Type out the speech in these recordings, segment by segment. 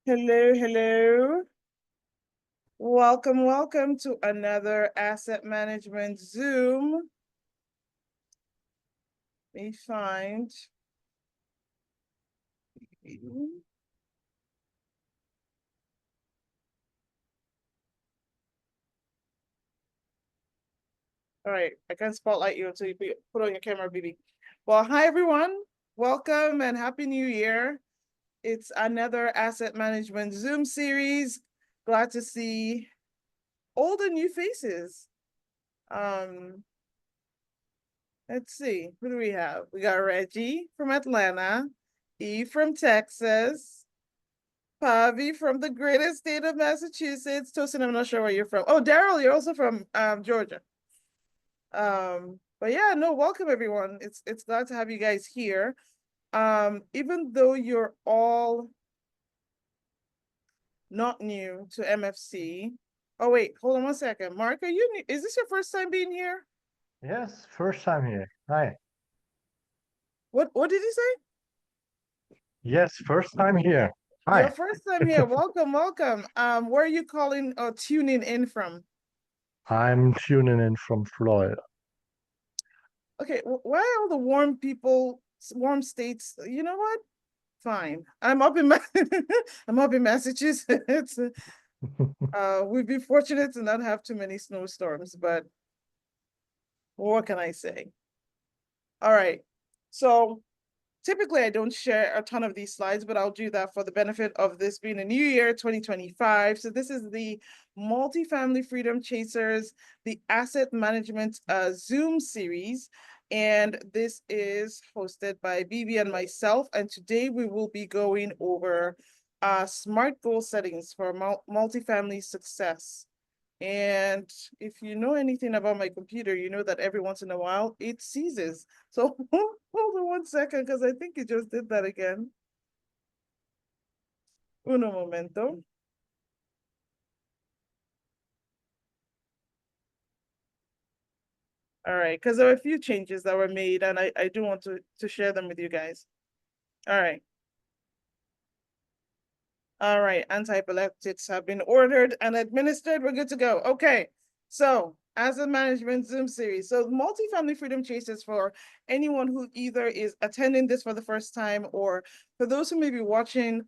Hello, hello. Welcome to another asset management Zoom. Let me find. All right, I can spotlight you until you put on your camera, Bibi. Well, hi everyone. Welcome and happy new year. It's another asset management Zoom series. Glad to see old and new faces. Um, let's see, who do we have? We got Reggie from Atlanta, E from Texas, Pavi from the greatest state of Massachusetts. Tosin, I'm not sure where you're from. Oh, Daryl, you're also from Georgia. But yeah, no, welcome everyone. It's glad to have you guys here. Even though you're all not new to MFC. Oh wait, hold on one second. Mark, are you new? Is this your first time being here? Yes, first time here. Hi. What did you say? Yes, first time here. Your Hi. first time here. Welcome. Where are you calling or tuning in from? I'm tuning in from Florida. Okay, why are all the warm people, warm states? You know what? Fine. I'm up in I'm up in Massachusetts. We'd be fortunate to not have too many snowstorms, but what can I say? All right. So typically I don't share a ton of these slides, but I'll do that for the benefit of this being a new year, 2025. So this is the Multifamily Freedom Chasers, the Asset Management Zoom series. And this is hosted by Bibi and myself. And today we will be going over smart goal settings for multifamily success. And if you know anything about my computer, you know that every once in a while it seizes. So hold on one second, because I think it just did that again. Uno momento. All right, because there were a few changes that were made, and I do want to share them with you guys. All right. All right, antiepileptics have been ordered and administered. We're good to go. Okay, so asset management Zoom series. So multifamily freedom chasers for anyone who either is attending this for the first time or for those who may be watching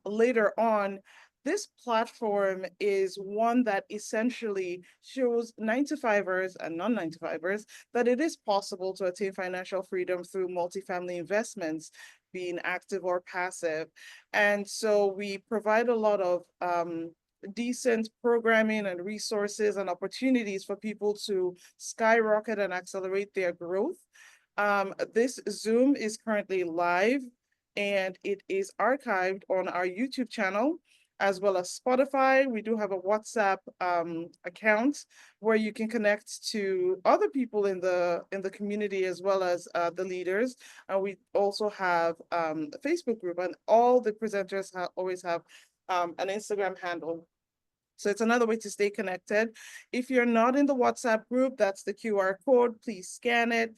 later on. This platform is one that essentially shows 9-to-5ers and non-9-to-5ers that it is possible to attain financial freedom through multifamily investments, being active or passive. And so we provide a lot of decent programming and resources and opportunities for people to skyrocket and accelerate their growth. This Zoom is currently live and it is archived on our YouTube channel as well as Spotify. We do have a WhatsApp account where you can connect to other people in the community as well as the leaders. And we also have a Facebook group, and all the presenters always have an Instagram handle. So it's another way to stay connected. If you're not in the WhatsApp group, that's the QR code. Please scan it,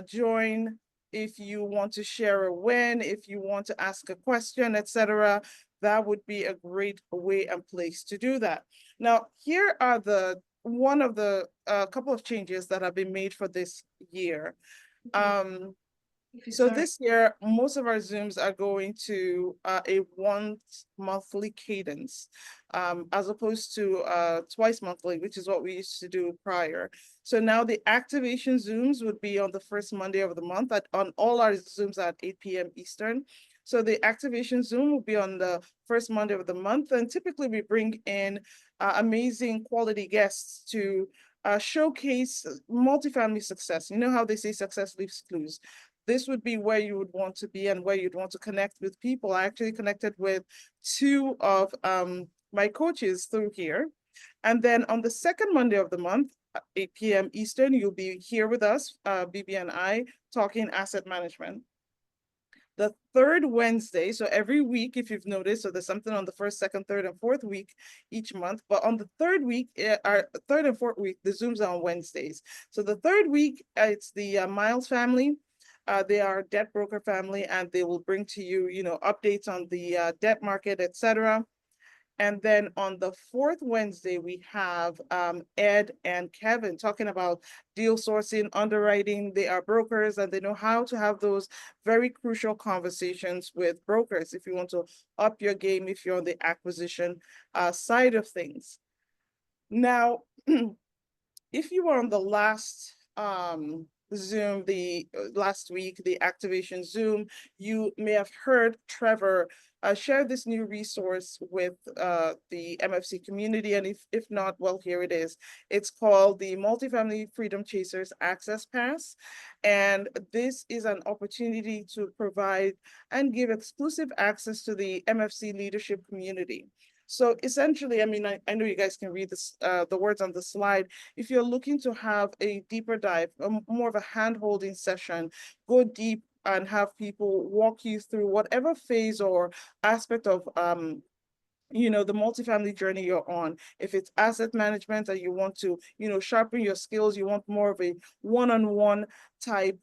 join. If you want to share a win, if you want to ask a question, etc., that would be a great way and place to do that. Now, here are one of the couple of changes that have been made for this year. So this year, most of our Zooms are going to a once monthly cadence, as opposed to twice monthly, which is what we used to do prior. So now the activation Zooms would be on the first Monday of the month on all our Zooms at 8 p.m. Eastern. So the activation Zoom will be on the first Monday of the month. And typically we bring in amazing quality guests to showcase multifamily success. You know how they say success leaves clues. This would be where you would want to be and where you'd want to connect with people. I actually connected with two of my coaches through here. And then on the second Monday of the month, 8 p.m. Eastern, you'll be here with us, Bibi and I, talking asset management. The third Wednesday, so every week, if you've noticed, so there's something on the first, second, third, and fourth week each month. But on the third week, our third and fourth week, the Zooms are on Wednesdays. So the third week, it's the Miles family. They are a debt broker family, and they will bring to you, updates on the debt market, etc. And then on the fourth Wednesday, we have Ed and Kevin talking about deal sourcing, underwriting. They are brokers and they know how to have those very crucial conversations with brokers if you want to up your game, if you're on the acquisition side of things. Now, if you were on the last Zoom, the last week, the activation Zoom, you may have heard Trevor share this new resource with the MFC community. And if not, well, here it is. It's called the Multifamily Freedom Chasers Access Pass. And this is an opportunity to provide and give exclusive access to the MFC leadership community. So essentially, I mean, I know you guys can read this, the words on the slide. If you're looking to have a deeper dive, more of a hand-holding session, go deep and have people walk you through whatever phase or aspect of the multifamily journey you're on. If it's asset management and you want to, sharpen your skills, you want more of a one-on-one type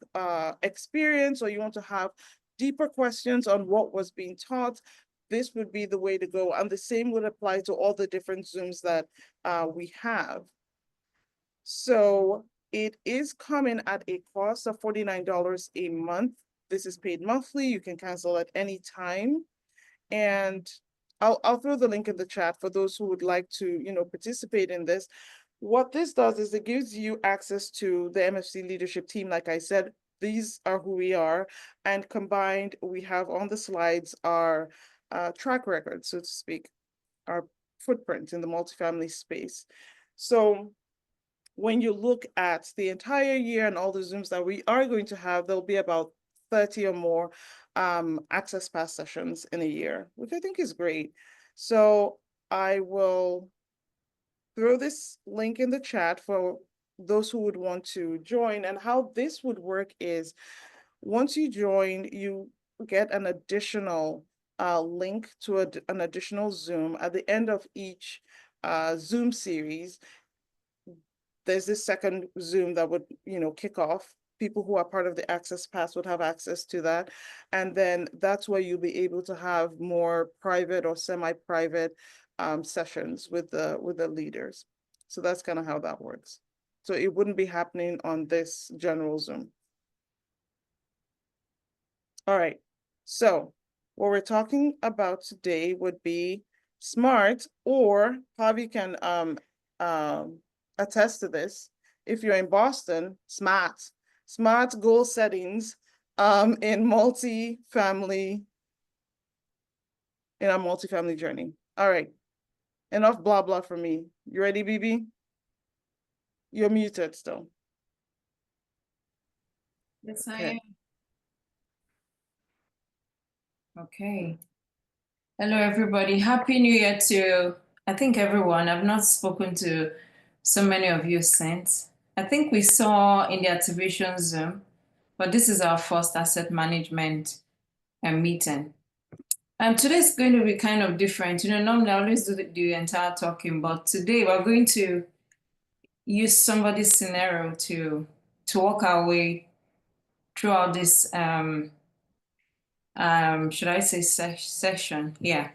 experience, or you want to have deeper questions on what was being taught, this would be the way to go. And the same would apply to all the different Zooms that we have. So it is coming at a cost of $49 a month. This is paid monthly. You can cancel at any time. And I'll throw the link in the chat for those who would like to, participate in this. What this does is it gives you access to the MFC leadership team. Like I said, these are who we are. And combined, we have on the slides our track record, so to speak, our footprint in the multifamily space. So when you look at the entire year and all the Zooms that we are going to have, there'll be about 30 or more access pass sessions in a year, which I think is great. So I will throw this link in the chat for those who would want to join. And how this would work is once you join, you get an additional link to an additional Zoom at the end of each Zoom series. There's this second Zoom that would, kick off. People who are part of the Access Pass would have access to that. And then that's where you'll be able to have more private or semi-private sessions with the leaders. So that's kind of how that works. So it wouldn't be happening on this general Zoom. All right. So what we're talking about today would be SMART, or Javi can attest to this. If you're in Boston, SMART goal settings in our multifamily journey. All right. Enough blah blah for me. You ready, Bibi? You're muted still. Yes, I am. Okay. Hello, everybody. Happy New Year to, I think, everyone. I've not spoken to so many of you since. I think we saw in the activation Zoom, but this is our first asset management meeting. And today's going to be kind of different. Normally I always do the entire talking, but today we're going to use somebody's scenario to walk our way throughout this should I say session? Yeah.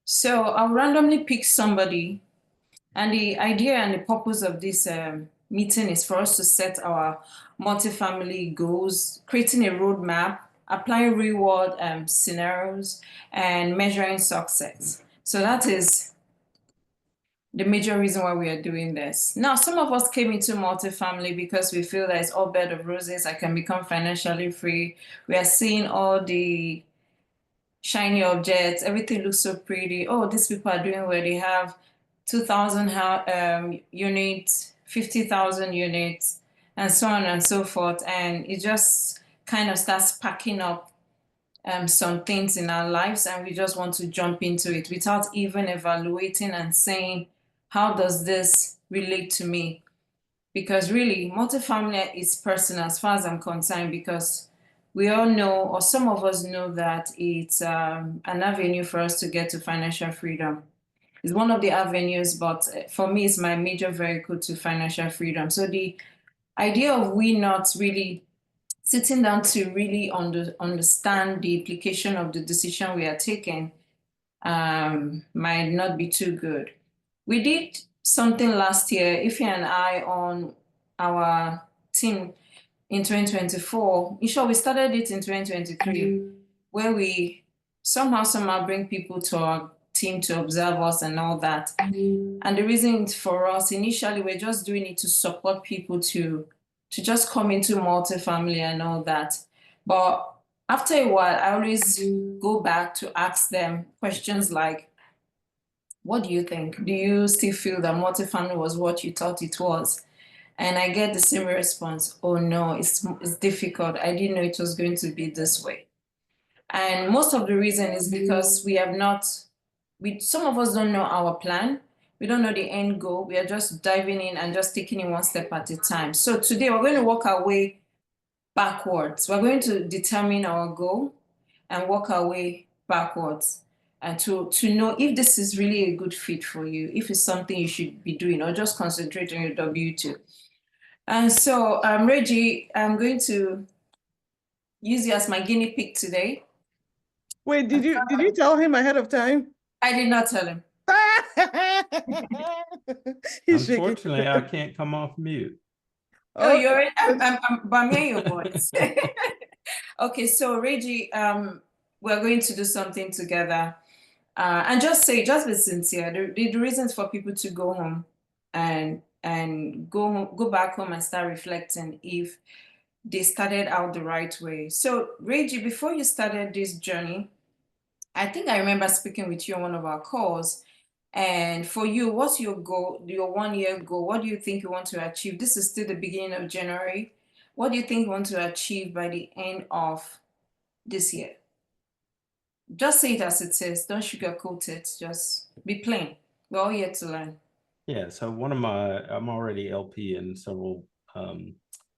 So I'll randomly pick somebody, and the idea and the purpose of this meeting is for us to set our multifamily goals, creating a roadmap, applying reward scenarios, and measuring success. So that is the major reason why we are doing this. Now, some of us came into multifamily because we feel that it's all bed of roses. I can become financially free. We are seeing all the shiny objects. Everything looks so pretty. Oh, these people are doing well. They have 2,000 units, 50,000 units, and so on and so forth. And it just kind of starts packing up some things in our lives, and we just want to jump into it without even evaluating and saying, how does this relate to me? Because really, multifamily is personal as far as I'm concerned, because we all know, or some of us know, that it's an avenue for us to get to financial freedom. It's one of the avenues, but for me, it's my major vehicle to financial freedom. So the idea of we not really sitting down to really understand the implication of the decision we are taking might not be too good. We did something last year, Ify and I, on our team in 2024. In short, we started it in 2023, where we somehow bring people to our team to observe us and all that. And the reason for us, initially, we're just doing it to support people to just come into multifamily and all that. But after a while, I always go back to ask them questions like, what do you think? Do you still feel that multifamily was what you thought it was? And I get the same response, oh no, it's difficult. I didn't know it was going to be this way. And most of the reason is because some of us don't know our plan. We don't know the end goal. We are just diving in and just taking it one step at a time. So today we're going to work our way backwards. We're going to determine our goal and work our way backwards and to know if this is really a good fit for you, if it's something you should be doing, or just concentrate on your W-2. And so, Reggie, I'm going to use you as my guinea pig today. Wait, did you tell him ahead of time? I did not tell him. He's shaking. Unfortunately, I can't come off mute. Oh, you're I'm hearing your voice. Okay, so Reggie, we're going to do something together. And just be sincere. The reasons for people to go home and go back home and start reflecting if they started out the right way. So Reggie, before you started this journey, I think I remember speaking with you on one of our calls. And for you, what's your goal, your 1 year goal? What do you think you want to achieve? This is still the beginning of January. What do you think you want to achieve by the end of this year? Just say it as it is. Don't sugarcoat it. Just be plain. We're all here to learn. Yeah, so I'm already LP in several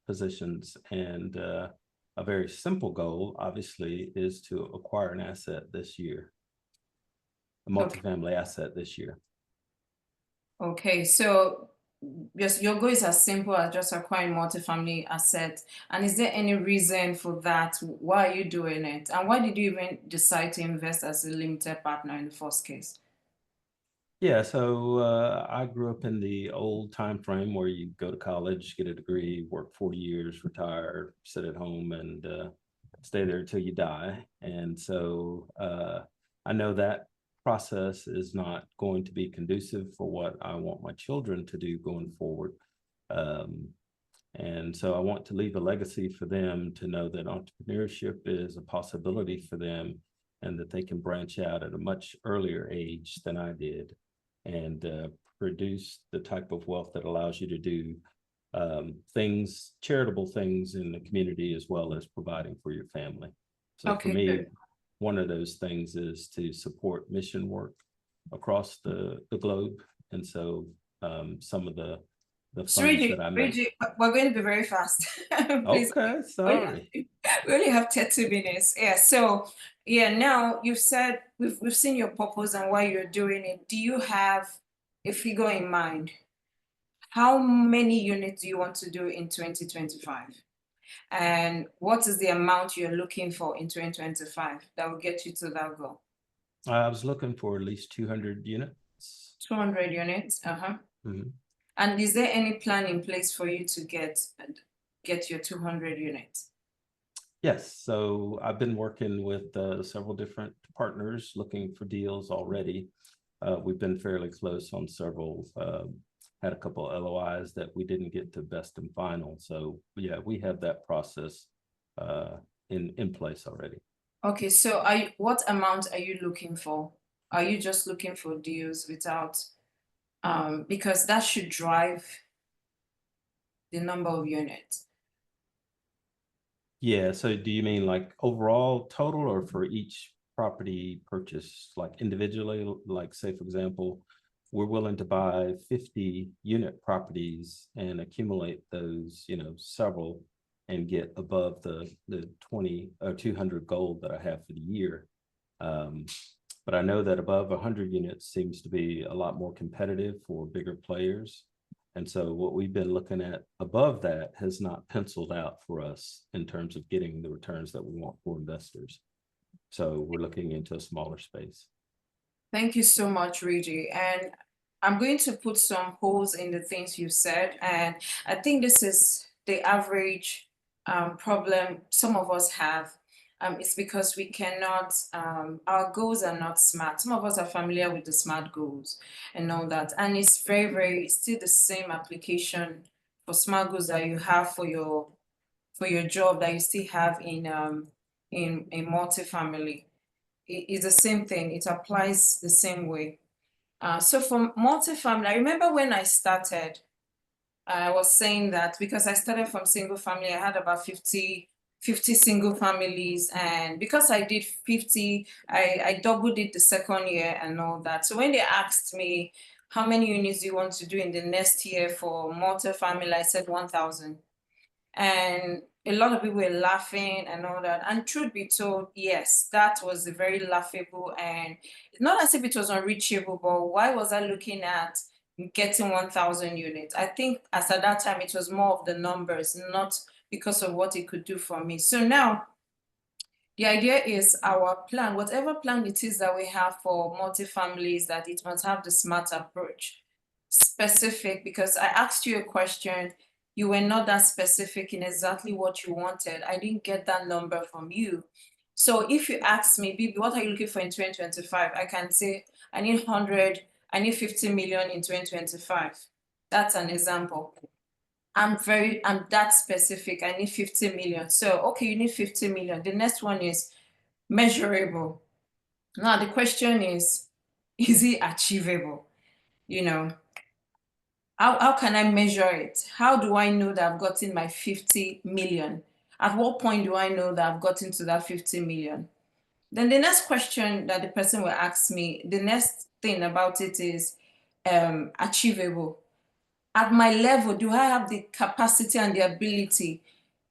positions, and a very simple goal, obviously, is to acquire an asset this year, a multifamily asset this year. Okay, so yes, your goal is as simple as just acquiring multifamily assets. And is there any reason for that? Why are you doing it? And why did you even decide to invest as a limited partner in the first case? Yeah, so I grew up in the old time frame where you go to college, get a degree, work 40 years, retire, sit at home, and stay there until you die. And so I know that process is not going to be conducive for what I want my children to do going forward. And so I want to leave a legacy for them to know that entrepreneurship is a possibility for them and that they can branch out at a much earlier age than I did and produce the type of wealth that allows you to do things, charitable things in the community, as well as providing for your family. So Okay, for me, good. one of those things is to support mission work across the globe. And so some of the funds that I make. Reggie, we're going to be very fast. Please. Okay, sorry. We only have 30 minutes. Yeah, so yeah, now you've said we've seen your purpose and why you're doing it. Do you have a figure in mind? How many units do you want to do in 2025? And what is the amount you're looking for in 2025 that will get you to that goal? I was looking for at least 200 units. 200 units. Mhm. And is there any plan in place for you to get your 200 units? Yes, so I've been working with several different partners looking for deals already. We've been fairly close on several, had a couple of LOIs that we didn't get to best and final. So yeah, we have that process in place already. Okay, so what amount are you looking for? Are you just looking for deals without, because that should drive the number of units. Yeah, so do you mean like overall total or for each property purchase, like individually? Like say, for example, we're willing to buy 50 unit properties and accumulate those, several, and get above the 20 or 200 goal that I have for the year. But I know that above 100 units seems to be a lot more competitive for bigger players. And so what we've been looking at above that has not penciled out for us in terms of getting the returns that we want for investors. So we're looking into a smaller space. Thank you so much, Reggie. And I'm going to put some holes in the things you said. And I think this is the average problem some of us have. It's because we cannot, our goals are not SMART. Some of us are familiar with the SMART goals and all that. And it's it's still the same application for SMART goals that you have for your job that you still have in multifamily. It's the same thing. It applies the same way. So for multifamily, I remember when I started, I was saying that because I started from single family, I had about 50 single families. And because I did 50, I doubled it the second year and all that. So when they asked me, how many units do you want to do in the next year for multifamily, I said 1,000. And a lot of people were laughing and all that. And truth be told, yes, that was a very laughable, and not as if it was unreachable, but why was I looking at getting 1,000 units? I think as at that time, it was more of the numbers, not because of what it could do for me. So now, the idea is our plan, whatever plan it is that we have for multifamilies, that it must have the SMART approach. Specific, because I asked you a question, you were not that specific in exactly what you wanted. I didn't get that number from you. So if you ask me, Bibi, what are you looking for in 2025? I can say, I need 100, I need 50 million in 2025. That's an example. I'm that specific. I need 50 million. So, okay, you need 50 million. The next one is measurable. Now, the question is it achievable? You know, how can I measure it? How do I know that I've gotten my 50 million? At what point do I know that I've gotten to that 50 million? Then the next question that the person will ask me, the next thing about it is achievable. At my level, do I have the capacity and the ability?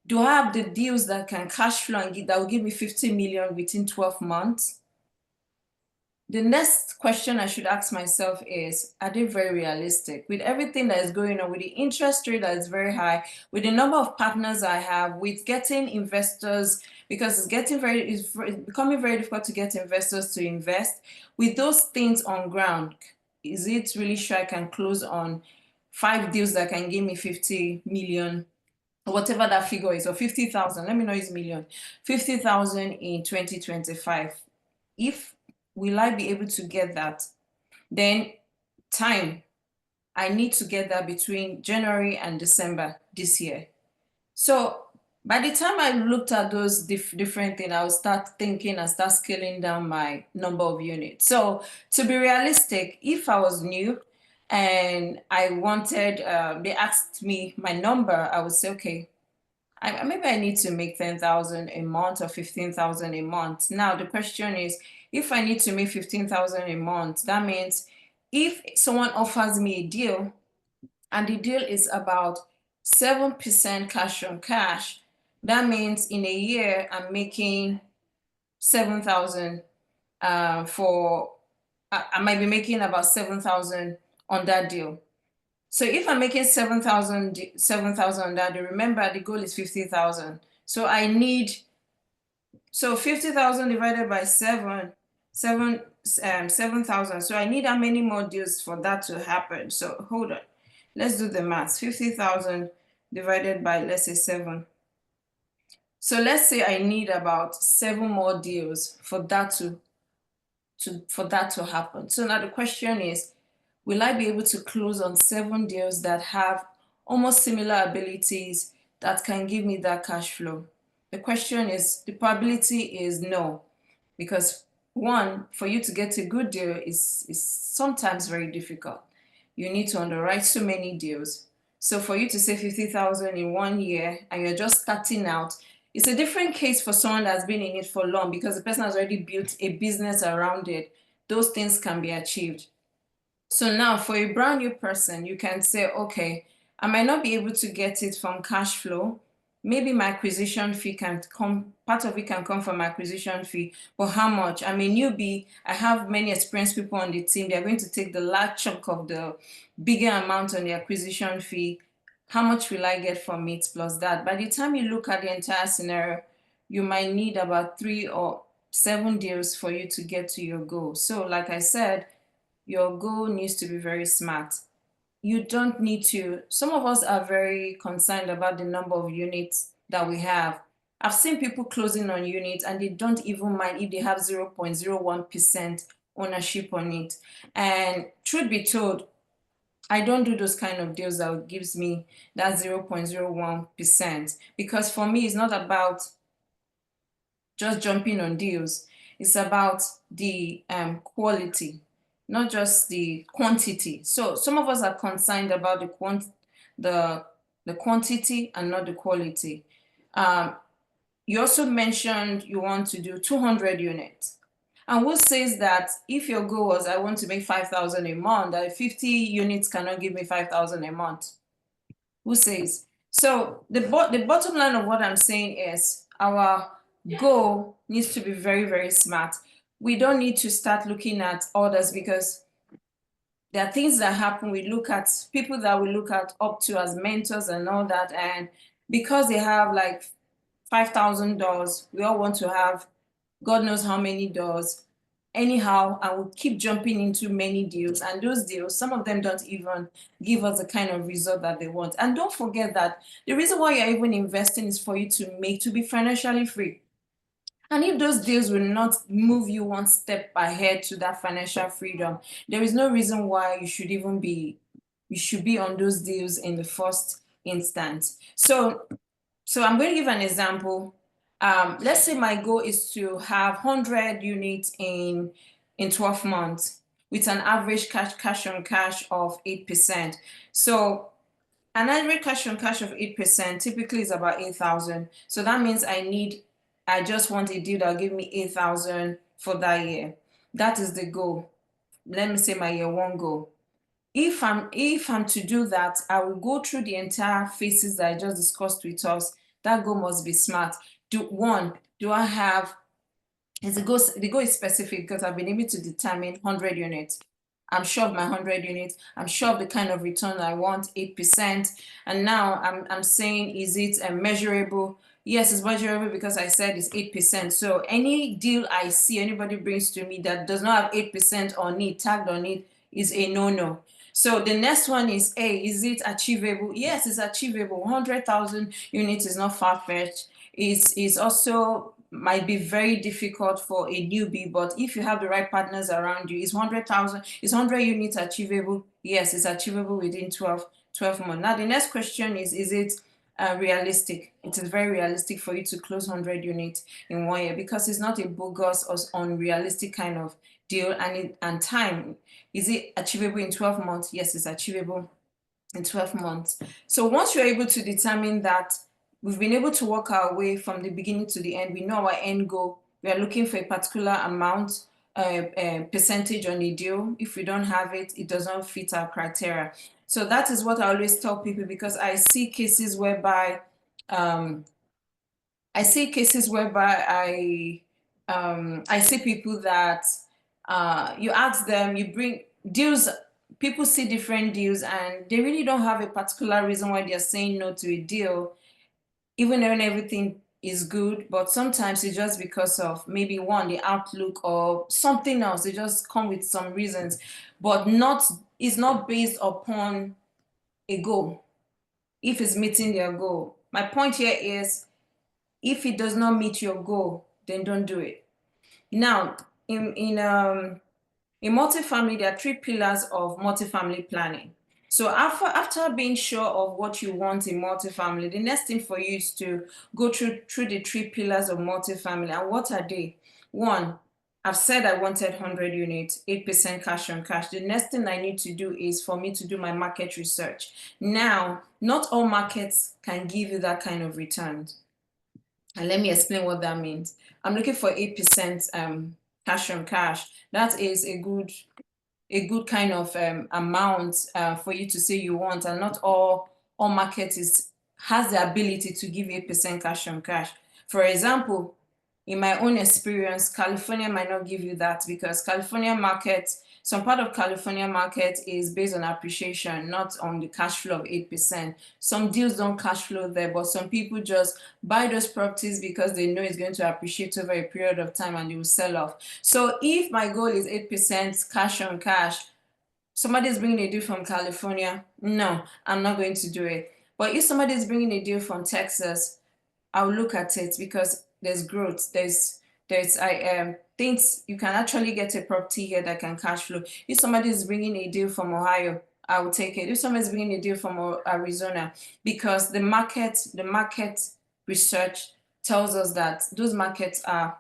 Do I have the deals that can cash flow and that will give me 50 million within 12 months? The next question I should ask myself is, are they very realistic? With everything that is going on, with the interest rate that is very high, with the number of partners I have, with getting investors, because it's becoming very difficult to get investors to invest. With those things on ground, is it really sure I can close on 5 deals that can give me 50 million, or whatever that figure is, or 50,000, let me not use million, 50,000 in 2025. Will I be able to get that? Then time, I need to get that between January and December this year. So by the time I looked at those different things, I'll start thinking and start scaling down my number of units. So to be realistic, if I was new and I wanted, they asked me my number, I would say, okay, maybe I need to make 10,000 a month or 15,000 a month. Now the question is, if I need to make 15,000 a month, that means if someone offers me a deal and the deal is about 7% cash on cash, that means in a year I'm making 7,000 I might be making about 7,000 on that deal. So if I'm making 7,000 on that, remember the goal is 50,000. So I need, 50,000 divided by 7,000. So I need how many more deals for that to happen? So hold on, let's do the math. 50,000 divided by, let's say 7. So let's say I need about 7 more deals for that to happen. So now the question is, will I be able to close on 7 deals that have almost similar abilities that can give me that cash flow? The question is, the probability is no, because one, for you to get a good deal is sometimes very difficult. You need to underwrite so many deals. So for you to say 50,000 in 1 year and you're just starting out, it's a different case for someone that's been in it for long, because the person has already built a business around it. Those things can be achieved. So now for a brand new person, you can say, okay, I might not be able to get it from cash flow, maybe my acquisition fee can come, part of it can come from my acquisition fee, but how much? I'm a newbie, I have many experienced people on the team, they're going to take the large chunk of the bigger amount on the acquisition fee. How much will I get from it plus that? By the time you look at the entire scenario, you might need about 3 or 7 deals for you to get to your goal. So like I said, your goal needs to be very smart. You don't need to, some of us are very concerned about the number of units that we have. I've seen people closing on units and they don't even mind if they have 0.01% ownership on it. And truth be told, I don't do those kind of deals that gives me that 0.01%, because for me, it's not about just jumping on deals. It's about the quality, not just the quantity. So some of us are concerned about the quantity and not the quality. You also mentioned you want to do 200 units. And who says that if your goal was, I want to make 5,000 a month, that 50 units cannot give me 5,000 a month? Who says? So the bottom line of what I'm saying is our goal needs to be very, very smart. We don't need to start looking at others, because there are things that happen. We look at people that we look at up to as mentors and all that. And because they have like $5,000, we all want to have God knows how many doors. Anyhow, I will keep jumping into many deals, and those deals, some of them don't even give us the kind of result that they want. And don't forget that the reason why you're even investing is for you to be financially free. And if those deals will not move you one step ahead to that financial freedom, there is no reason why you should be on those deals in the first instance. So I'm going to give an example. Let's say my goal is to have 100 units in 12 months with an average cash on cash of 8%. So an average cash on cash of 8% typically is about 8,000. So that means I just want a deal that'll give me 8,000 for that year. That is the goal. Let me say my year one goal. If I'm to do that, I will go through the entire phases that I just discussed with us. That goal must be smart. Do I have, the goal is specific because I've been able to determine 100 units. I'm sure of my 100 units. I'm sure of the kind of return I want, 8%. And now I'm saying, is it measurable? Yes, it's measurable because I said it's 8%. So any deal I see anybody brings to me that does not have 8% on it, tagged on it, is a no-no. So the next one is, is it achievable? Yes, it's achievable. 100,000 units is not far-fetched. It's also might be very difficult for a newbie, but if you have the right partners around you, is 100 units achievable? Yes, it's achievable within 12 months. Now, the next question is it realistic? It is very realistic for you to close 100 units in 1 year, because it's not a bogus or unrealistic kind of deal. And time, is it achievable in 12 months? Yes, it's achievable in 12 months. So once you're able to determine that we've been able to work our way from the beginning to the end, we know our end goal, we are looking for a particular amount, percentage on a deal. If we don't have it, it does not fit our criteria. So that is what I always tell people, because I see cases whereby I see people that you ask them, you bring deals, people see different deals and they really don't have a particular reason why they're saying no to a deal, even when everything is good. But sometimes it's just because of maybe the outlook or something else. They just come with some reasons, but it's not based upon a goal. If it's meeting their goal. My point here is, if it does not meet your goal, then don't do it. Now, in multifamily, there are 3 pillars of multifamily planning. So after being sure of what you want in multifamily, the next thing for you is to go through the 3 pillars of multifamily. And what are they? 1, I've said I wanted 100 units, 8% cash on cash. The next thing I need to do is for me to do my market research. Now, not all markets can give you that kind of returns. And let me explain what that means. I'm looking for 8% cash on cash. That is a good kind of amount for you to say you want, and not all market is has the ability to give 8% cash on cash. For example, in my own experience, California might not give you that because California market, some part of California market is based on appreciation, not on the cash flow of 8%. Some deals don't cash flow there, but some people just buy those properties because they know it's going to appreciate over a period of time and they will sell off. So if my goal is 8% cash on cash, somebody's bringing a deal from California, no, I'm not going to do it. But if somebody's bringing a deal from Texas, I'll look at it because there's growth. There's things you can actually get a property here that can cash flow. If somebody is bringing a deal from Ohio, I will take it. If somebody's bringing a deal from Arizona, because the market research tells us that those markets are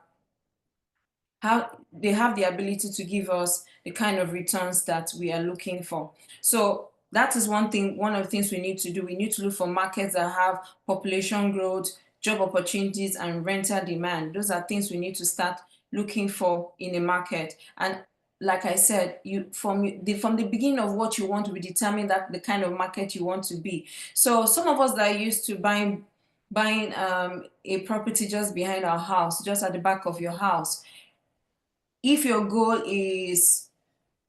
they have the ability to give us the kind of returns that we are looking for. So that is one of the things we need to do. We need to look for markets that have population growth, job opportunities, and rental demand. Those are things we need to start looking for in a market. And like I said, from the beginning of what you want to be determine that the kind of market you want to be. So some of us that are used to buying a property just behind our house, just at the back of your house, if your goal is,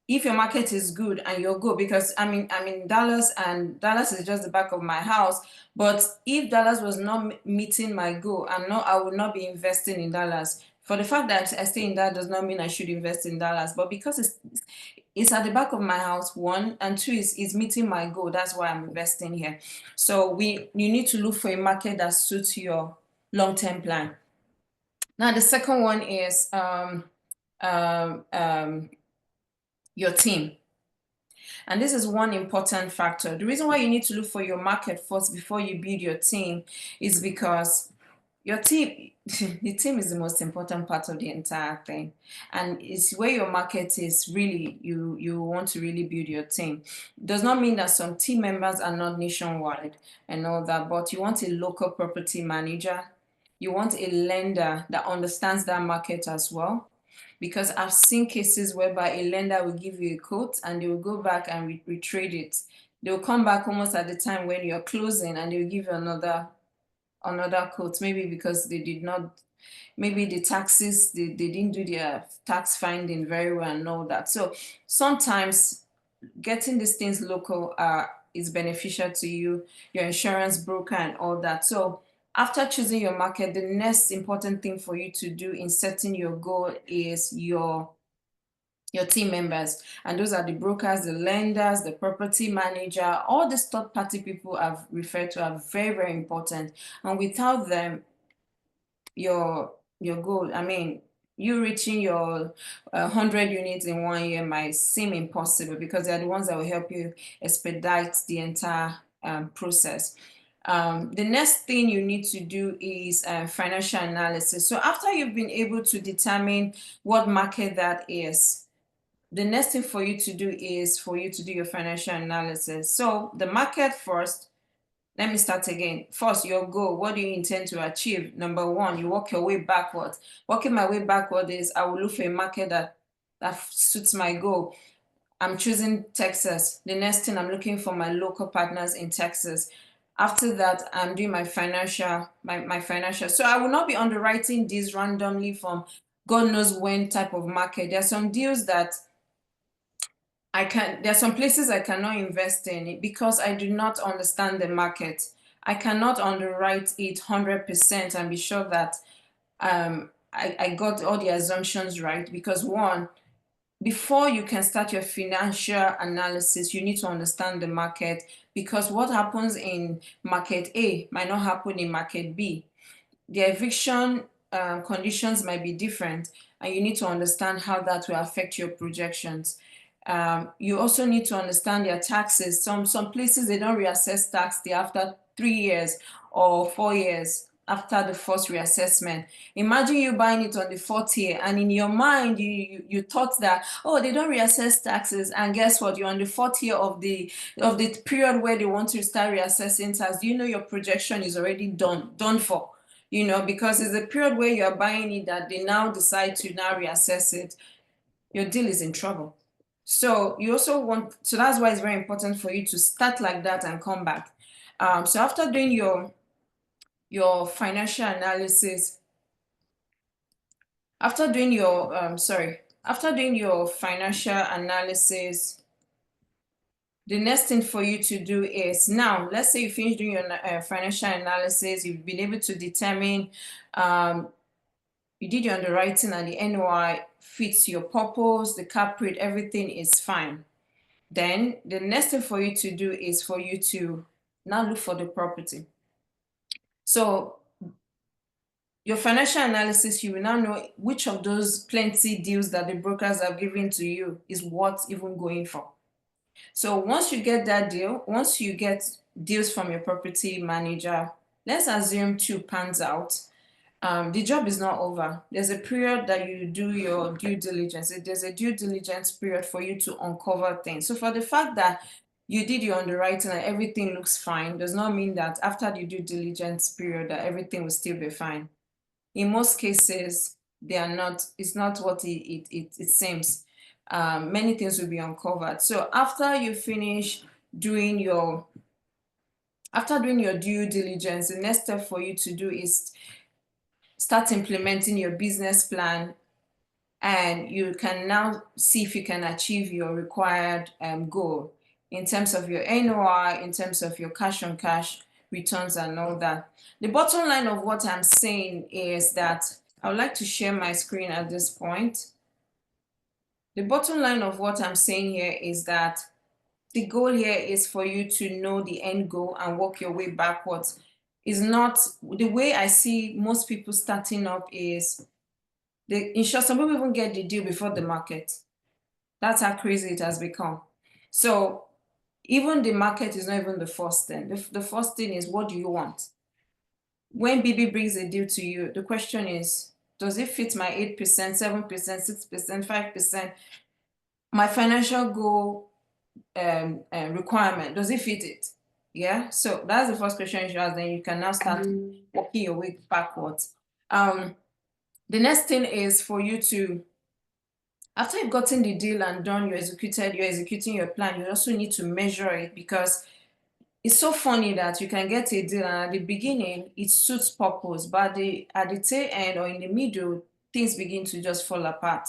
if your market is good and your goal, because I'm in Dallas and Dallas is just the back of my house, but if Dallas was not meeting my goal, I would not be investing in Dallas. For the fact that I stay in that does not mean I should invest in Dallas, but because it's at the back of my house, one, and two, is meeting my goal. That's why I'm investing here. So you need to look for a market that suits your long-term plan. Now, the second one is your team. And this is one important factor. The reason why you need to look for your market first before you build your team is because your team, the team is the most important part of the entire thing. And it's where your market is really, you want to really build your team. Does not mean that some team members are not nationwide and all that, but you want a local property manager. You want a lender that understands that market as well. Because I've seen cases whereby a lender will give you a quote and they will go back and retrade it. They'll come back almost at the time when you're closing and they'll give you another quote, maybe because they did not, maybe the taxes, they didn't do their tax finding very well and all that. So sometimes getting these things local is beneficial to you, your insurance broker and all that. So after choosing your market, the next important thing for you to do in setting your goal is your team members. And those are the brokers, the lenders, the property manager, all the third-party people I've referred to are very, very important. And without them, your goal, you reaching your 100 units in 1 year might seem impossible because they're the ones that will help you expedite the entire process. The next thing you need to do is financial analysis. So after you've been able to determine what market that is, the next thing for you to do is for you to do your financial analysis. So the market first, let me start again. First, your goal. What do you intend to achieve? Number one, you work your way backwards. Working my way backward is I will look for a market that suits my goal. I'm choosing Texas. The next thing, I'm looking for my local partners in Texas. After that, I'm doing my financial. So I will not be underwriting these randomly from God knows when type of market. There are some deals that there are some places I cannot invest in because I do not understand the market. I cannot underwrite it 100% and be sure that I got all the assumptions right, because one, before you can start your financial analysis, you need to understand the market, because what happens in market A might not happen in market B. The eviction conditions might be different, and you need to understand how that will affect your projections. You also need to understand their taxes. Some places, they don't reassess tax till after 3 years or 4 years after the first reassessment. Imagine you buying it on the 4th year, and in your mind you thought that, oh, they don't reassess taxes, and guess what, you're on the 4th year of the period where they want to start reassessing tax. You know your projection is already done for, because it's a period where you're buying it that they now decide to now reassess it. Your deal is in trouble. So you also so that's why it's very important for you to start like that and come back. So after doing your financial analysis, after doing your financial analysis, the next thing for you to do is, now let's say you finish doing your financial analysis, you've been able to determine, you did your underwriting and the NOI fits your purpose, the cap rate, everything is fine. Then the next thing for you to do is for you to now look for the property. So your financial analysis, you will now know which of those plenty deals that the brokers have given to you is worth even going for. So once you get that deal, once you get deals from your property manager, let's assume 2 pans out, the job is not over. There's a period that you do your due diligence. There's a due diligence period for you to uncover things. So for the fact that you did your underwriting and everything looks fine does not mean that after the due diligence period that everything will still be fine. In most cases, they are not, it's not what it seems. Many things will be uncovered. So after you finish doing your due diligence, the next step for you to do is start implementing your business plan, and you can now see if you can achieve your required goal in terms of your NOI, in terms of your cash on cash returns and all that. The bottom line of what I'm saying is that I would like to share my screen at this point. The bottom line of what I'm saying here is that the goal here is for you to know the end goal and work your way backwards. Is not the way I see most people starting up is in short, some people even get the deal before the market. That's how crazy it has become. So even the market is not even the first thing. The first thing is, what do you want? When Bibi brings a deal to you, the question is, does it fit my 8%, 7%, 6%, 5%? My financial goal requirement, does it fit it? Yeah, so that's the first question you should ask. Then you can now start working your way backwards. The next thing is for you to, after you've gotten the deal and done, you're executing your plan, you also need to measure it, because it's so funny that you can get a deal and at the beginning it suits purpose, but at the tail end or in the middle, things begin to just fall apart.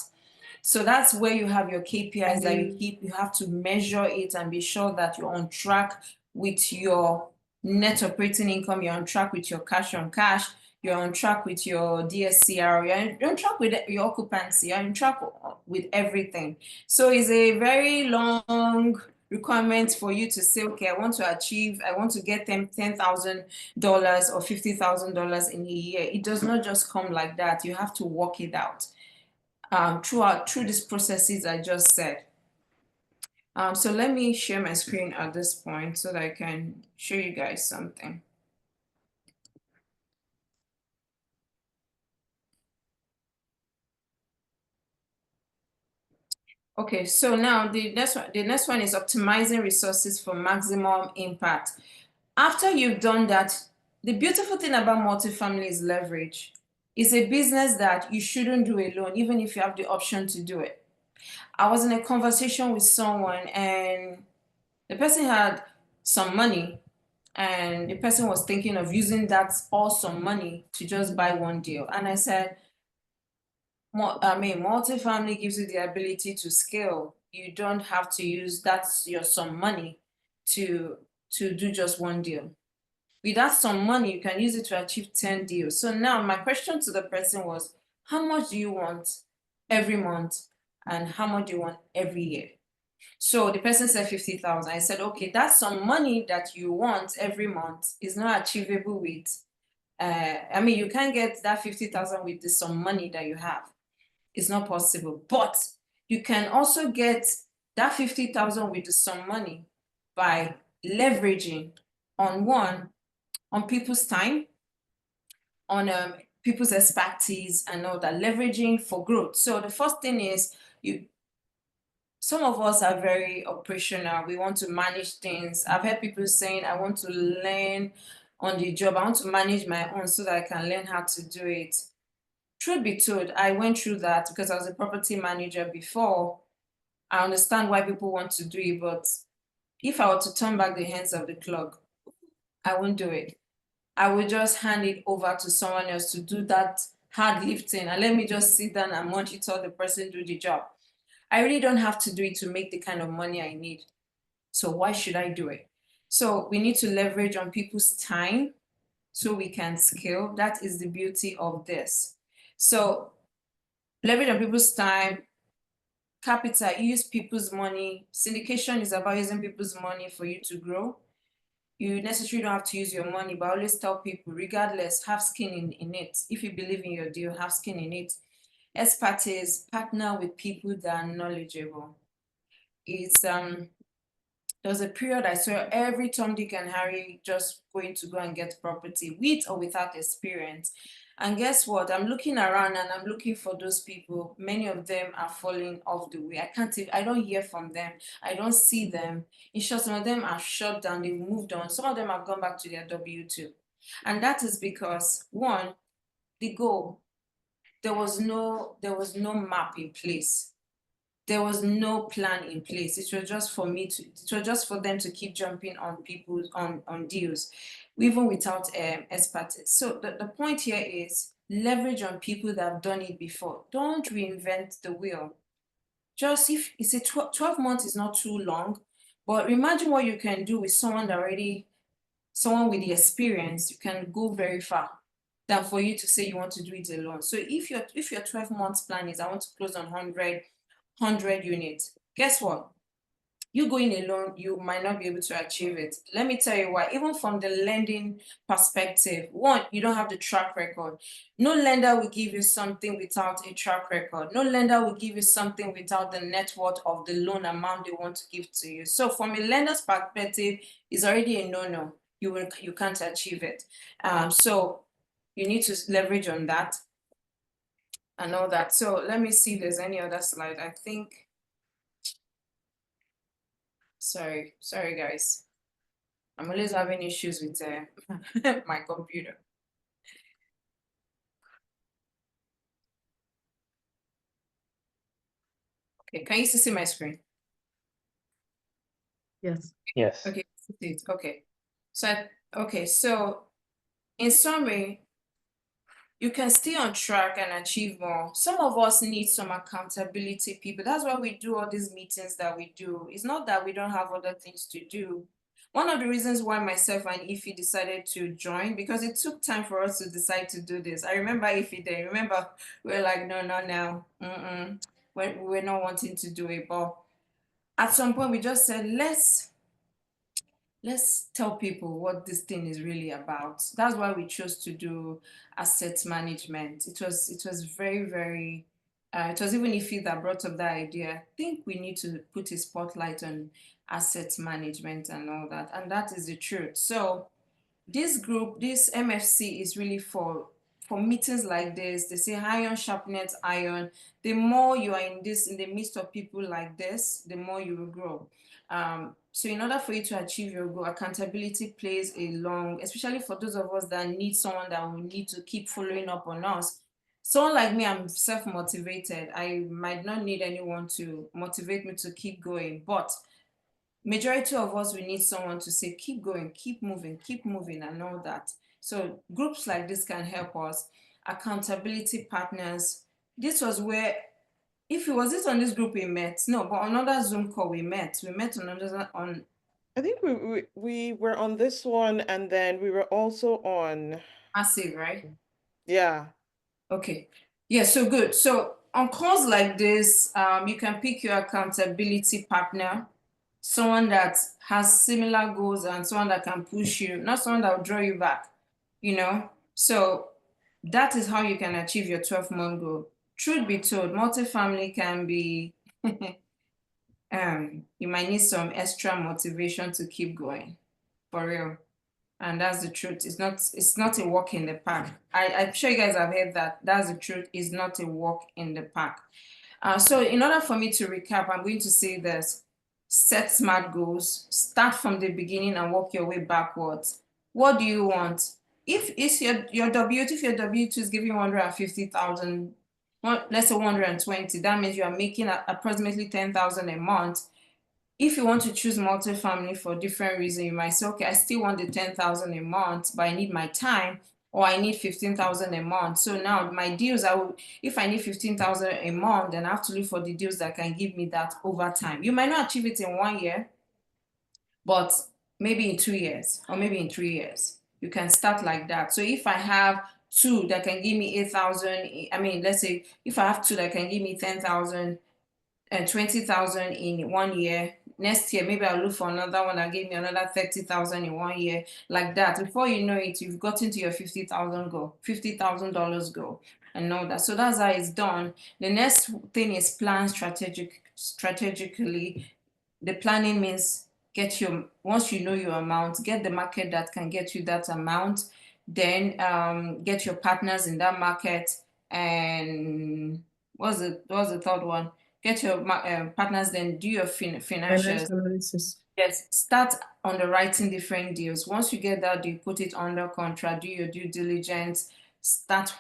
So that's where you have your KPIs that you have to measure it and be sure that you're on track with your net operating income, you're on track with your cash on cash, you're on track with your DSCR, you're on track with your occupancy, you're on track with everything. So it's a very long requirement for you to say, okay, I want to get them $10,000 or $50,000 in a year. It does not just come like that. You have to work it out through these processes I just said. So let me share my screen at this point so that I can show you guys something. Okay, so now the next one is optimizing resources for maximum impact. After you've done that, the beautiful thing about multifamily is leverage. It's a business that you shouldn't do alone, even if you have the option to do it. I was in a conversation with someone and the person had some money and the person was thinking of using that awesome money to just buy one deal. And I said, multifamily gives you the ability to scale. You don't have to use your some money to do just one deal. With that some money, you can use it to achieve 10 deals. So now my question to the person was, how much do you want every month and how much do you want every year? So the person said 50,000. I said, okay, that's some money that you want every month is not achievable with. You can't get that 50,000 with the some money that you have. It's not possible. But you can also get that 50,000 with the some money by leveraging on people's time, on people's expertise and all that, leveraging for growth. So the first thing is some of us are very operational. We want to manage things. I've heard people saying, I want to learn on the job. I want to manage my own so that I can learn how to do it. Truth be told, I went through that because I was a property manager before. I understand why people want to do it, but if I were to turn back the hands of the clock, I won't do it. I will just hand it over to someone else to do that hard lifting, and let me just sit down and monitor the person do the job. I really don't have to do it to make the kind of money I need. So why should I do it? So we need to leverage on people's time so we can scale. That is the beauty of this. So leverage on people's time, capital, use people's money. Syndication is about using people's money for you to grow. You necessarily don't have to use your money, but I always tell people, regardless, have skin in it. If you believe in your deal, have skin in it. Expertise, partner with people that are knowledgeable. It's there was a period I saw every Tom, Dick, and Harry just going to go and get property with or without experience. And guess what? I'm looking around and I'm looking for those people. Many of them are falling off the way. I don't hear from them. I don't see them. In short, some of them are shut down. They've moved on. Some of them have gone back to their W-2. And that is because, one, the goal, there was no map in place. There was no plan in place. It was just for them to keep jumping on people on deals, even without expertise. So the point here is leverage on people that have done it before. Don't reinvent the wheel. Just if it's a 12 months is not too long, but imagine what you can do with someone with the experience. You can go very far than for you to say you want to do it alone. So if your 12 months plan is I want to close on 100 units, guess what? You going alone, you might not be able to achieve it. Let me tell you why. Even from the lending perspective, one, you don't have the track record. No lender will give you something without a track record. No lender will give you something without the net worth of the loan amount they want to give to you. So from a lender's perspective, it's already a no-no. You can't achieve it. So you need to leverage on that and all that. So let me see if there's any other slide. I think, sorry guys. I'm always having issues with my computer. Okay, can you still see my screen? Yes. Yes. Okay, okay. So in summary, you can stay on track and achieve more. Some of us need some accountability people. That's why we do all these meetings that we do. It's not that we don't have other things to do. One of the reasons why myself and Ify decided to join, because it took time for us to decide to do this. I remember Ify then, remember, we were like, no, not now. We're not wanting to do it. But at some point we just said, let's tell people what this thing is really about. That's why we chose to do asset management. It was very, very, it was even Ify that brought up that idea. I think we need to put a spotlight on asset management and all that. And that is the truth. So this group, this MFC is really for meetings like this. They say iron sharpens iron. The more you are in the midst of people like this, the more you will grow. So in order for you to achieve your goal, accountability plays especially for those of us that need someone that will need to keep following up on us. Someone like me, I'm self-motivated. I might not need anyone to motivate me to keep going, but majority of us, we need someone to say, keep going, keep moving, and all that. So groups like this can help us. Accountability partners. This was where, if it was this on this group we met, no, but on another Zoom call we met on. I think we were on this one, and then we were also on Massive, right? Yeah. Okay. Yeah, so good. So on calls like this, you can pick your accountability partner, someone that has similar goals and someone that can push you, not someone that will draw you back, So that is how you can achieve your 12-month goal. Truth be told, multifamily can be, you might need some extra motivation to keep going, for real. And that's the truth. It's not a walk in the park. I'm sure you guys have heard that. That's the truth. It's not a walk in the park. So in order for me to recap, I'm going to say this. Set smart goals. Start from the beginning and work your way backwards. What do you want? If it's your W2, if your W2 is giving you 150,000, let's say 120, that means you are making approximately 10,000 a month. if you want to choose multifamily for different reasons, you might say, okay, I still want the 10,000 a month, but I need my time, or I need 15,000 a month. So now my deals, if I need 15,000 a month, then I have to look for the deals that can give me that over time. You might not achieve it in 1 year, but maybe in 2 years, or maybe in 3 years. You can start like that. So if I have two that can give me 8,000, I mean, let's say if I have two that can give me 10,000 and 20,000 in 1 year, next year maybe I'll look for another one that give me another 30,000 in 1 year, like that. Before you know it, you've gotten to your $50,000 goal and all that. So that's how it's done. The next thing is plan strategically. The planning means once you know your amount, get the market that can get you that amount, then get your partners in that market, and what's the third one? Get your partners, then do your financials. Analysis. Yes, start underwriting different deals. Once you get that deal, put it under contract, do your due diligence, start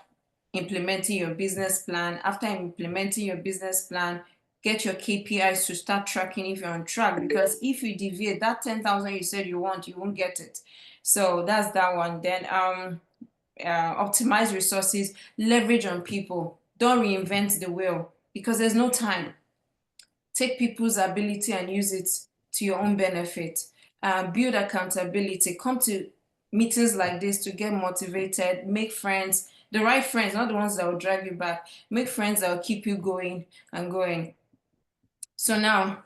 implementing your business plan. After implementing your business plan, get your KPIs to start tracking if you're on track, because if you deviate, that 10,000 you said you want, you won't get it. So that's that one. Then optimize resources, leverage on people. Don't reinvent the wheel, because there's no time. Take people's ability and use it to your own benefit. Build accountability. Come to meetings like this to get motivated. Make friends, the right friends, not the ones that will drag you back. Make friends that will keep you going and going. So now,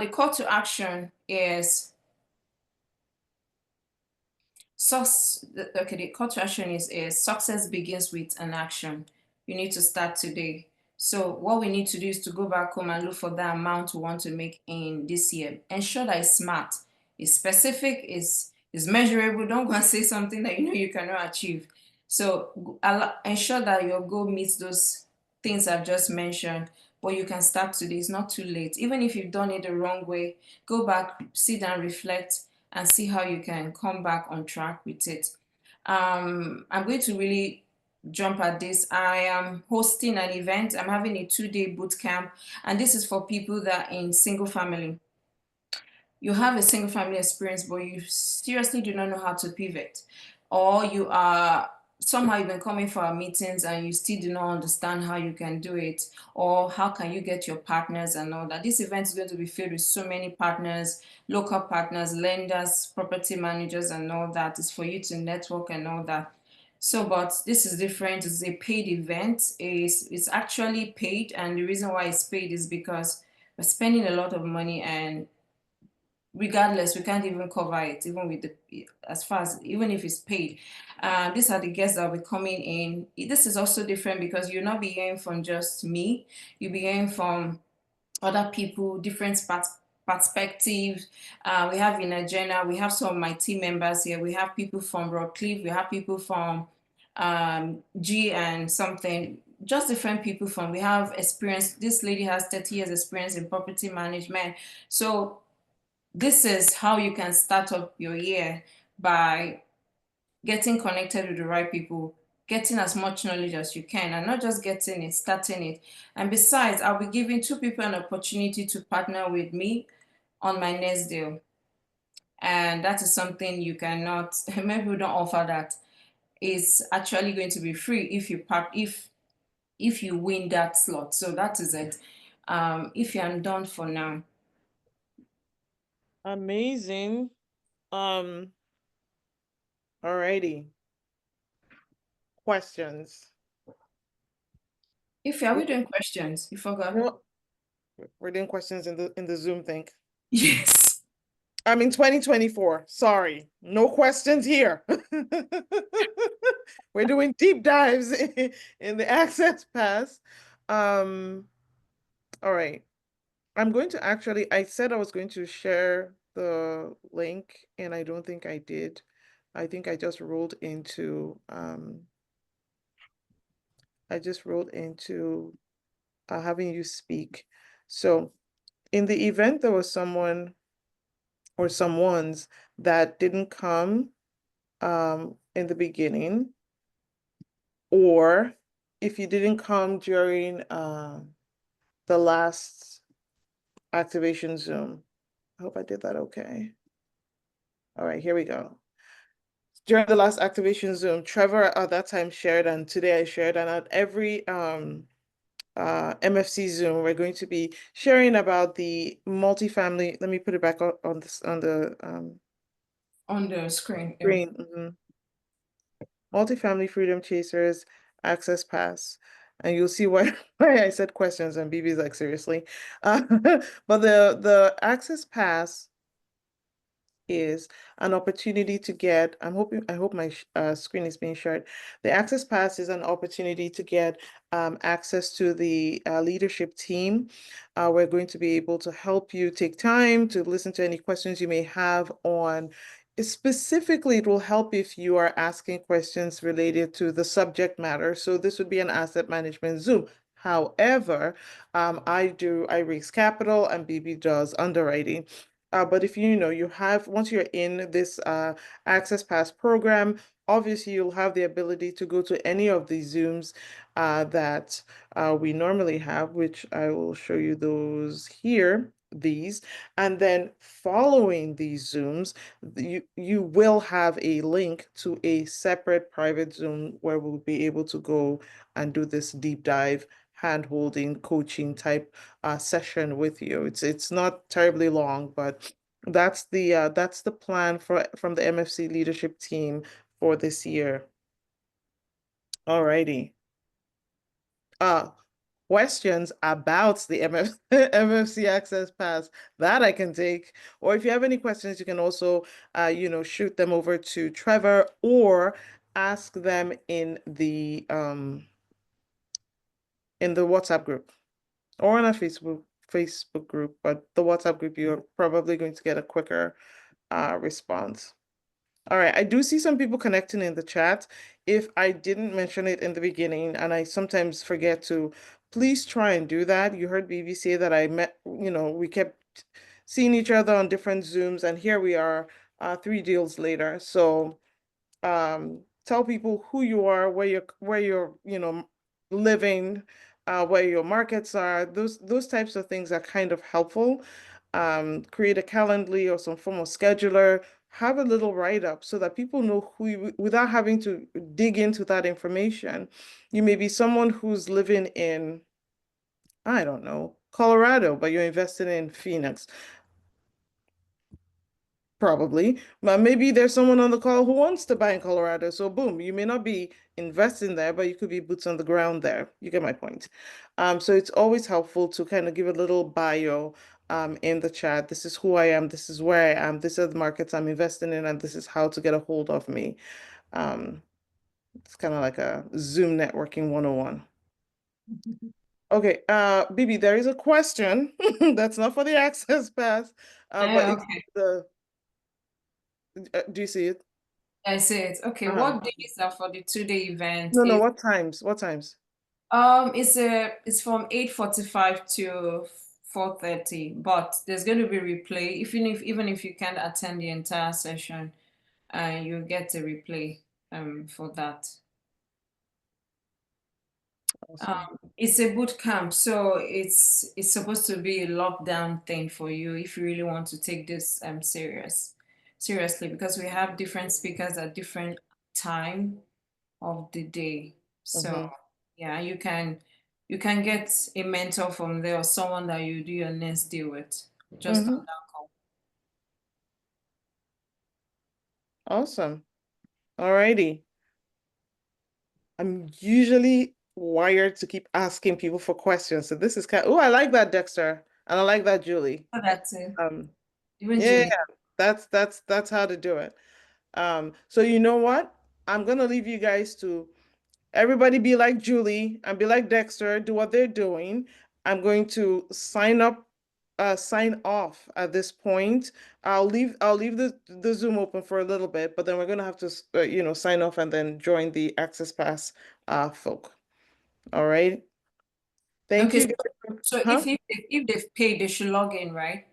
the call to action is the call to action is success begins with an action. You need to start today. So what we need to do is to go back home and look for the amount we want to make in this year. Ensure that it's smart, it's specific, is measurable. Don't go and say something that you know you cannot achieve. So ensure that your goal meets those things I've just mentioned, but you can start today. It's not too late. Even if you've done it the wrong way, go back, sit down, reflect, and see how you can come back on track with it. I'm going to really jump at this. I am hosting an event. I'm having a 2-day boot camp, and this is for people that are in single family. You have a single family experience, but you seriously do not know how to pivot, or you are somehow you've been coming for our meetings and you still do not understand how you can do it, or how can you get your partners and all that. This event is going to be filled with so many partners, local partners, lenders, property managers, and all that. It's for you to network and all that. So, but this is different. It's a paid event. It's actually paid, and the reason why it's paid is because we're spending a lot of money, and regardless, we can't even cover it, even with even if it's paid. These are the guests that will be coming in. This is also different because you'll not be hearing from just me. You'll be hearing from other people, different perspectives. We have in agenda, we have some of my team members here. We have people from Rockcliffe, we have people from G and something, just different people from, we have experience. This lady has 30 years experience in property management. So this is how you can start up your year, by getting connected with the right people, getting as much knowledge as you can, and not just getting it, starting it. And besides, I'll be giving 2 people an opportunity to partner with me on my next deal. And that is something you cannot, maybe we don't offer that. It's actually going to be free if you win that slot. So that is it. If I'm done for now. Amazing. Alrighty. Questions. If are we doing questions? You forgot? No, we're doing questions in the Zoom thing. Yes. I'm in 2024. Sorry, no questions here. We're doing deep dives in the Access Pass. All right. I'm going to I said I was going to share the link, and I don't think I did. I think I just rolled into having you speak. So in the event there was someone or someones that didn't come in the beginning, or if you didn't come during the last activation Zoom. I hope I did that okay. All right, here we go. During the last activation Zoom, Trevor at that time shared, and today I shared, and at every MFC Zoom, we're going to be sharing about the multifamily. Let me put it back on this on the screen. Yeah. screen. Multifamily Freedom Chasers Access Pass. And you'll see why, why I said questions and Bibi's like, seriously. But the Access Pass is an opportunity to get, I hope my screen is being shared. The Access Pass is an opportunity to get access to the leadership team. We're going to be able to help you take time to listen to any questions you may have on. Specifically, it will help if you are asking questions related to the subject matter. So this would be an asset management Zoom. However, I raise capital and Bibi does underwriting. But if you have, once you're in this Access Pass program, obviously you'll have the ability to go to any of the Zooms that we normally have, which I will show you those here, these. And then following these Zooms, you will have a link to a separate private Zoom where we'll be able to go and do this deep dive hand-holding coaching type session with you. It's not terribly long, but that's the plan from the MFC leadership team for this year. Alrighty. Questions about the MFC Access Pass that I can take, or if you have any questions, you can also shoot them over to Trevor or ask them in the WhatsApp group or on our Facebook group, but the WhatsApp group, you're probably going to get a quicker response. All right, I do see some people connecting in the chat. If I didn't mention it in the beginning, and I sometimes forget to, please try and do that. You heard Bibi say that I met, we kept seeing each other on different Zooms, and here we are, 3 deals later. So tell people who you are, where you're living, where your markets are. Those types of things are kind of helpful. Create a Calendly or some form of scheduler. Have a little write-up so that people know who you, without having to dig into that information. You may be someone who's living in, I don't know, Colorado, but you're investing in Phoenix. Probably, but maybe there's someone on the call who wants to buy in Colorado. So boom, you may not be investing there, but you could be boots on the ground there. You get my point. So it's always helpful to kind of give a little bio in the chat. This is who I am. This is where I am. These are the markets I'm investing in, and this is how to get a hold of me. It's kind of like a Zoom networking 101. Okay, Bibi, there is a question that's not for the Access Pass, but it's Okay. do you see it? I see it. Okay, what days are for the 2-day event? No, what times? What times? It's from 8:45 to 4:30, but there's going to be replay. Even if you can't attend the entire session, you'll get a replay for that. Awesome. It's a boot camp, so it's supposed to be a lockdown thing for you if you really want to take this seriously, because we have different speakers at different time of the day. So yeah, you can get a mentor from there or someone that you do your next deal with just on that call. Awesome. Alrighty. I'm usually wired to keep asking people for questions. So this is oh, I like that, Dexter. And I like that, Julie. So that's it. Even Yeah, Julie. that's how to do it. So you know what? I'm gonna leave you guys to everybody be like Julie and be like Dexter, do what they're doing. I'm going to sign off at this point. I'll leave the Zoom open for a little bit, but then we're gonna have to sign off and then join the Access Pass folk. All right. Thank you. So if they've paid, they should log in, right?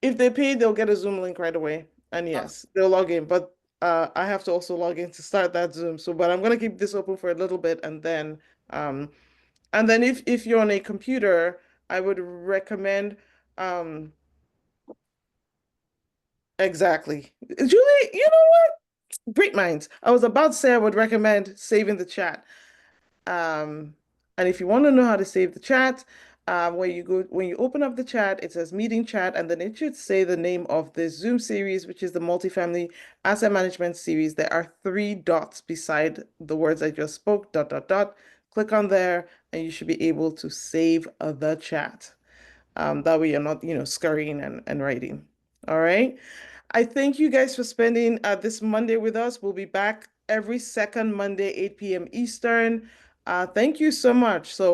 If they pay, they'll get a Zoom link right away. And yes, they'll log in, but I have to also log in to start that Zoom. So, but I'm gonna keep this open for a little bit and then if you're on a computer, I would recommend, exactly. Julie, you know what? Great minds. I was about to say I would recommend saving the chat. And if you want to know how to save the chat, when you open up the chat, it says meeting chat, and then it should say the name of the Zoom series, which is the multifamily asset management series. There are 3 dots beside the words I just spoke, ... Click on there, and you should be able to save the chat. That way you're not, scurrying and writing. All right. I thank you guys for spending this Monday with us. We'll be back every second Monday, 8 p.m. Eastern. Thank you so much. So